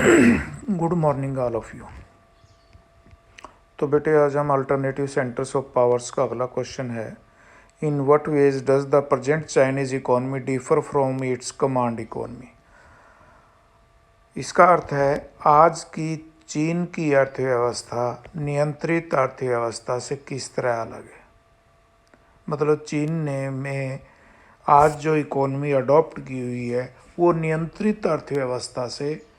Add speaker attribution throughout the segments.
Speaker 1: Good morning all of you. तो बेटे आज हम अल्टरनेटिव सेंटर्स ऑफ पावर्स का अगला क्वेश्चन है। In what ways does the present Chinese economy differ from its command economy. इसका अर्थ है आज की चीन की अर्थव्यवस्था नियंत्रित अर्थव्यवस्था से किस तरह अलग है। मतलब चीन ने में आज जो इकोनॉमी अडॉप्ट की हुई है वो नियंत्रित अर्थव्यवस्था से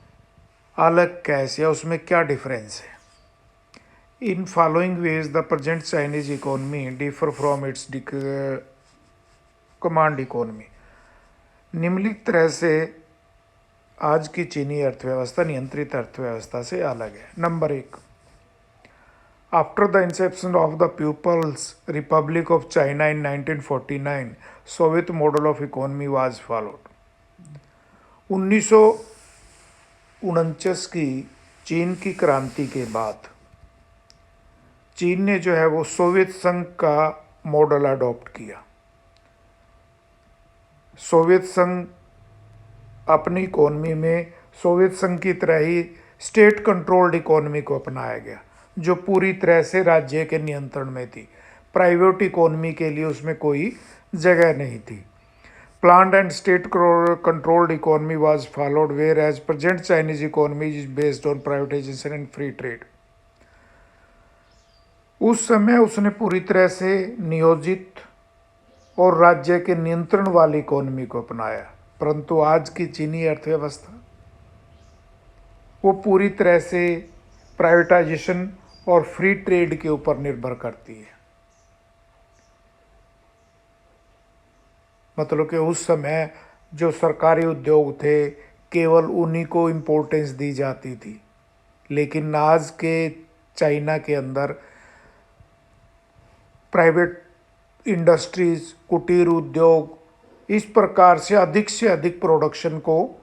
Speaker 1: अलग कैसे है, उसमें क्या डिफरेंस है। In following veg the present Chinese economy differ from its command economy. निम्नलिखित तरह से आज की चीनी अर्थव्यवस्था नियंत्रित अर्थव्यवस्था से अलग है। Number 1, after the inception of the People's Republic of China in 1949 Soviet model of economy was followed. 1949 की चीन की क्रांति के बाद चीन ने जो है वो सोवियत संघ का मॉडल अडॉप्ट किया। सोवियत संघ अपनी इकोनॉमी में सोवियत संघ की तरह ही स्टेट कंट्रोल्ड इकोनॉमी को अपनाया गया, जो पूरी तरह से राज्य के नियंत्रण में थी। प्राइवेट इकोनॉमी के लिए उसमें कोई जगह नहीं थी। Planned and state controlled economy was followed, whereas present Chinese economy is based on privatization and free trade. उस समय उसने पूरी तरह से नियोजित और राज्य के नियंत्रण वाली इकोनॉमी को अपनाया, परंतु आज की चीनी अर्थव्यवस्था वो पूरी तरह से प्राइवेटाइजेशन और फ्री ट्रेड के ऊपर निर्भर करती है। मतलब कि उस समय जो सरकारी उद्योग थे केवल उन्हीं को इम्पोर्टेंस दी जाती थी, लेकिन आज के चाइना के अंदर प्राइवेट इंडस्ट्रीज, कुटीर उद्योग इस प्रकार से अधिक प्रोडक्शन को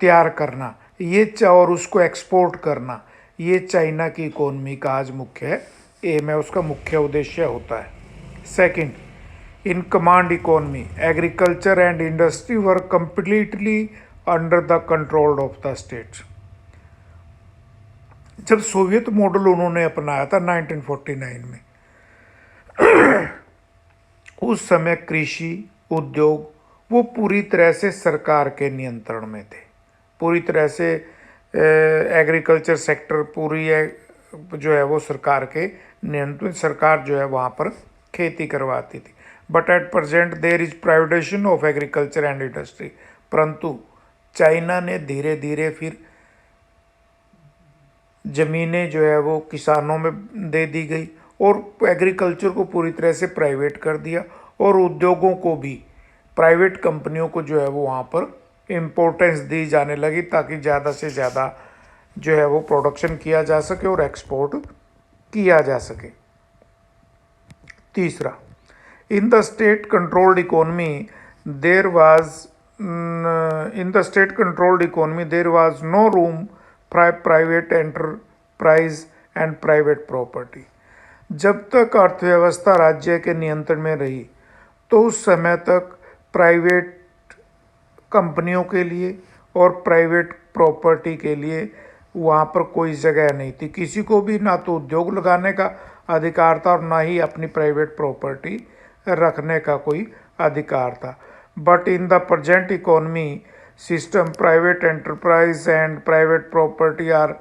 Speaker 1: तैयार करना ये और उसको एक्सपोर्ट करना, ये चाइना की इकोनॉमी का आज मुख्य एम है, उसका मुख्य उद्देश्य होता है। Second, in command economy, agriculture and industry were completely under the control of the states. जब सोवियत मॉडल उन्होंने अपनाया था 1949 में, उस समय कृषि उद्योग वो पूरी तरह से सरकार के नियंत्रण में थे। पूरी तरह से एग्रीकल्चर सेक्टर पूरी जो है वो सरकार के नियंत्रण, सरकार जो है वहाँ पर खेती करवाती थी। But at present there is privatization of agriculture and industry. परंतु चाइना ने धीरे धीरे फिर ज़मीनें जो है वो किसानों में दे दी गई और एग्रीकल्चर को पूरी तरह से प्राइवेट कर दिया और उद्योगों को भी प्राइवेट कंपनियों को जो है वो वहाँ पर इम्पोर्टेंस दी जाने लगी, ताकि ज़्यादा से ज़्यादा जो है वो प्रोडक्शन किया जा सके और एक्सपोर्ट किया जा सके। तीसरा, in the state controlled economy there was no room for private enterprise and private property. जब तक अर्थव्यवस्था राज्य के नियंत्रण में रही तो उस समय तक प्राइवेट कंपनियों के लिए और प्राइवेट प्रॉपर्टी के लिए वहाँ पर कोई जगह नहीं थी। किसी को भी ना तो उद्योग लगाने का अधिकार था और ना ही अपनी प्राइवेट प्रॉपर्टी रखने का कोई अधिकार था। But in the present economy system private enterprise and private property are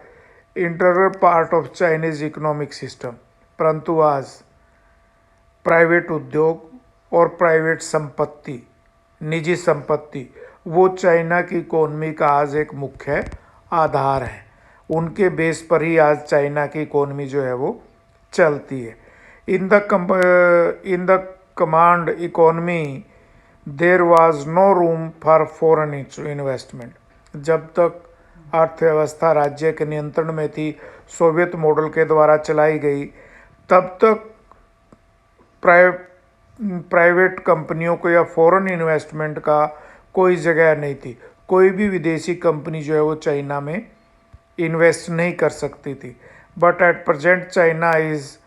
Speaker 1: internal part of Chinese economic system. परंतु आज प्राइवेट उद्योग और प्राइवेट संपत्ति, निजी संपत्ति वो चाइना की इकोनॉमी का आज एक मुख्य आधार है। उनके बेस पर ही आज चाइना की इकोनॉमी जो है वो चलती है। In the command economy there was no room for foreign investment. जब तक अर्थव्यवस्था राज्य के नियंत्रण में थी, सोवियत मॉडल के द्वारा चलाई गई, तब तक प्राइवेट कंपनियों को या फॉरेन इन्वेस्टमेंट का कोई जगह नहीं थी। कोई भी विदेशी कंपनी जो है वो चाइना में इन्वेस्ट नहीं कर सकती थी। But at present China is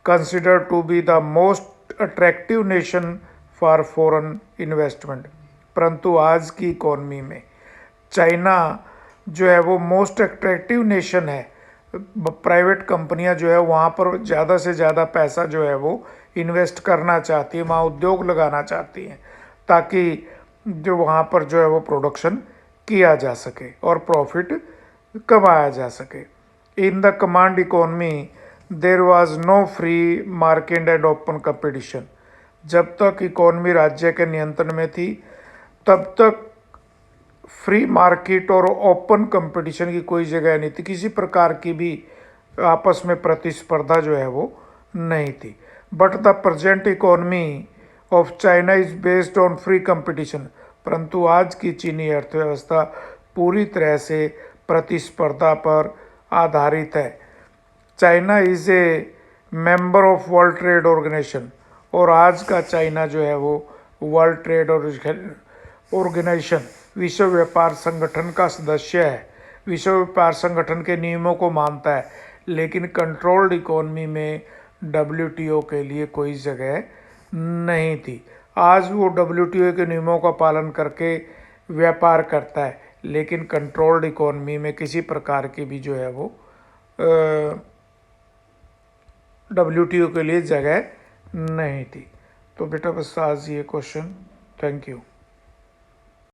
Speaker 1: considered to be the most attractive nation for foreign investment. परंतु आज की इकोनॉमी में चाइना जो है वो मोस्ट अट्रैक्टिव नेशन है, प्राइवेट कंपनियां जो है वहाँ पर ज़्यादा से ज़्यादा पैसा जो है वो इन्वेस्ट करना चाहती है, वहाँ उद्योग लगाना चाहती हैं ताकि जो वहाँ पर जो है वो प्रोडक्शन किया जा सके और प्रॉफिट कमाया जा सके। In the command economy there was no free market and open competition. जब तक इकोनॉमी राज्य के नियंत्रण में थी तब तक फ्री मार्केट और ओपन कंपटीशन की कोई जगह नहीं थी, किसी प्रकार की भी आपस में प्रतिस्पर्धा जो है वो नहीं थी। But the present economy of China is based on free competition. परंतु आज की चीनी अर्थव्यवस्था पूरी तरह से प्रतिस्पर्धा पर आधारित है। China is a member of World Trade Organization, और आज का चाइना जो है वो वर्ल्ड ट्रेड ऑर्गेनाइजेशन विश्व व्यापार संगठन का सदस्य है, विश्व व्यापार संगठन के नियमों को मानता है, लेकिन कंट्रोल्ड इकोनॉमी में डब्ल्यूटीओ के लिए कोई जगह नहीं थी। आज वो डब्ल्यूटीओ के नियमों का पालन करके व्यापार करता है, लेकिन कंट्रोल्ड इकोनॉमी में किसी प्रकार की भी जो है वो डब्ल्यूटीओ के लिए जगह नहीं थी। तो बेटा बस आज ये क्वेश्चन। Thank you.